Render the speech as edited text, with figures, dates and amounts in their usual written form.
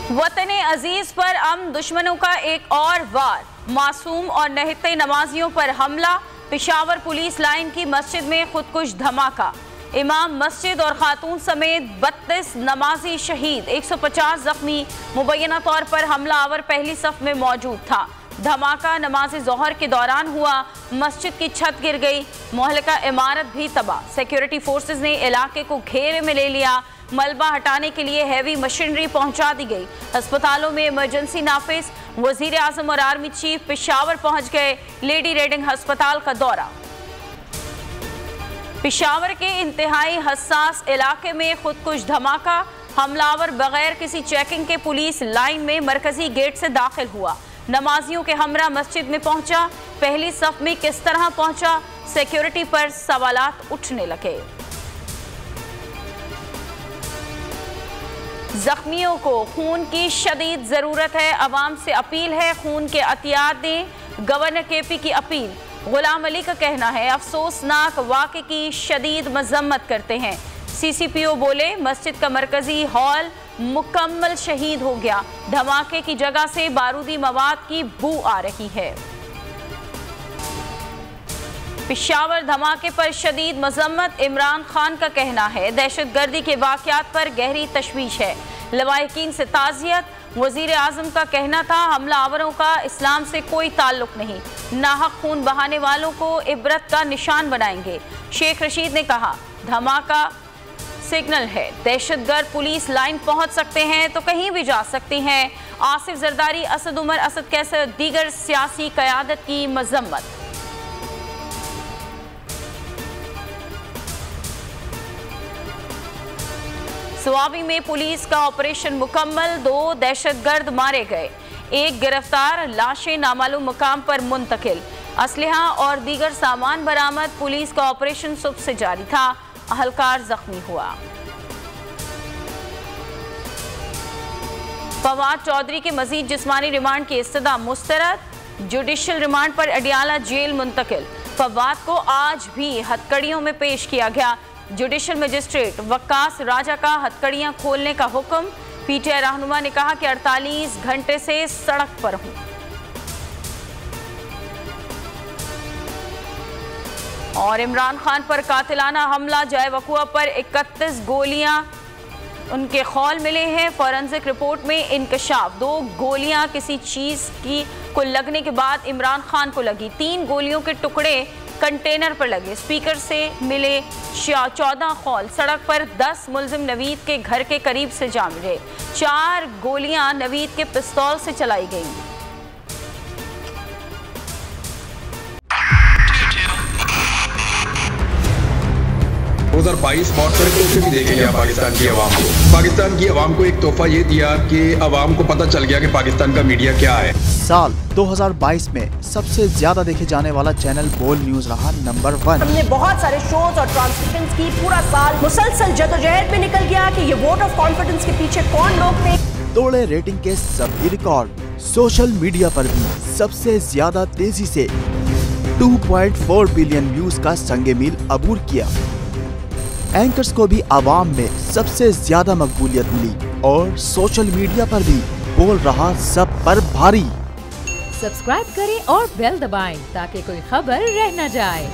वतन अजीज पर अमन दुश्मनों का एक और वार, मासूम और नहते नमाजियों पर हमला। पेशावर पुलिस लाइन की मस्जिद में खुदकुश धमाका, इमाम मस्जिद और खातून समेत 32 नमाजी शहीद, 150 जख्मी। मुबैना तौर पर हमलावर पहली सफ में मौजूद था। धमाका नमाज जोहर के दौरान हुआ, मस्जिद की छत गिर गई, मोहल्का इमारत भी तबाह। सिक्योरिटी फोर्सेज ने इलाके को घेरे में ले लिया। मलबा हटाने के लिए हैवी मशीनरी पहुंचा दी गई। अस्पतालों में इमरजेंसी नाफिज। वजीर आजम और आर्मी चीफ पेशावर पहुंच गए। लेडी रेडिंग अस्पताल का दौरा। पेशावर के इंतहाई हसास इलाके में खुदकुश धमाका, हमलावर बगैर किसी चेकिंग के पुलिस लाइन में मरकजी गेट से दाखिल हुआ। नमाजियों के हमरा मस्जिद में पहुंचा। पहली सफ में किस तरह पहुंचा, सिक्योरिटी पर सवालात उठने लगे। जख्मियों को खून की शदीद जरूरत है, अवाम से अपील है खून के अतियात दें। गवर्नर केपी की अपील। गुलाम अली का कहना है अफसोसनाक वाक़े की शदीद मजम्मत करते हैं। सीसीपीओ बोले मस्जिद का मरकजी हॉल मुकम्मल शहीद हो गया। धमाके की जगह से बारूदी मवाद की बू आ रही है। पेशावर धमाके पर शदीद मजम्मत। इमरान खान का कहना है दहशतगर्दी के वाक़यात पर गहरी तशवीश है, लवाहिकीन से ताज़ियत। वजीर आजम का कहना था हमलावरों का इस्लाम से कोई ताल्लुक नहीं, नाहक खून बहाने वालों को इबरत का निशान बनाएंगे। शेख रशीद ने कहा धमाका सिग्नल है, दहशतगर्द पुलिस लाइन पहुंच सकते हैं तो कहीं भी जा सकती हैं। आसिफ जरदारी, असद उमर, असद कैसर, दीगर सियासी क़यादत की मजम्मत। स्वाबी में पुलिस का ऑपरेशन मुकम्मल, 2 दहशतगर्द मारे गए, 1 गिरफ्तार, लाशें नामालूम मुकाम पर मुंतकिल। असलहा और दीगर सामान बरामद। पुलिस का ऑपरेशन सुबह से जारी था, अहलकार जख्मी हुआ। फवाद चौधरी के मजीद जिस्मानी रिमांड की इस्तदा मुस्तरद, जुडिशल रिमांड पर अडियाला जेल मुंतकिल। फवाद को आज भी हथकड़ियों में पेश किया गया। जुडिशल मजिस्ट्रेट वक्कास राजा का हथकड़ियां खोलने का हुक्म। पीटीआई रहनुमा ने कहा कि 48 घंटे से सड़क पर हूं। और इमरान खान पर कातिलाना हमला, जाए वकुआ पर 31 गोलियां उनके खौल मिले हैं। फॉरेंसिक रिपोर्ट में इंकशाफ, 2 गोलियां किसी चीज की को लगने के बाद इमरान खान को लगी। 3 गोलियों के टुकड़े कंटेनर पर लगे। स्पीकर से मिले 14 खौल। सड़क पर 10 मुलजिम नवीद के घर के करीब से जा मिले। 4 गोलियां नवीद के पिस्तौल से चलाई गईं। बहुत सारे तोहफे भी देखे गया पाकिस्तान की आवाम को। पाकिस्तान की आवाम को एक तोहफा ये दिया कि आवाम को पता चल गया कि पाकिस्तान का मीडिया क्या है। साल 2022 में सबसे ज्यादा देखे जाने वाला चैनल बोल न्यूज रहा नंबर 1। हमने बहुत सारे शोज और ट्रांसमिशंस की, पूरा साल मुसलसल जदोजहद में निकल गया कि ये वोट ऑफ कॉन्फिडेंस के पीछे कौन लोग थे। तोड़े रेटिंग के सभी रिकॉर्ड। सोशल मीडिया पर भी सबसे ज्यादा तेजी से 2.4 बिलियन व्यूज का संगे मील अबूर किया। एंकर्स को भी आवाम में सबसे ज्यादा मकबूलियत मिली और सोशल मीडिया पर भी बोल रहा सब पर भारी। सब्सक्राइब करें और बेल दबाएं ताकि कोई खबर रह न जाए।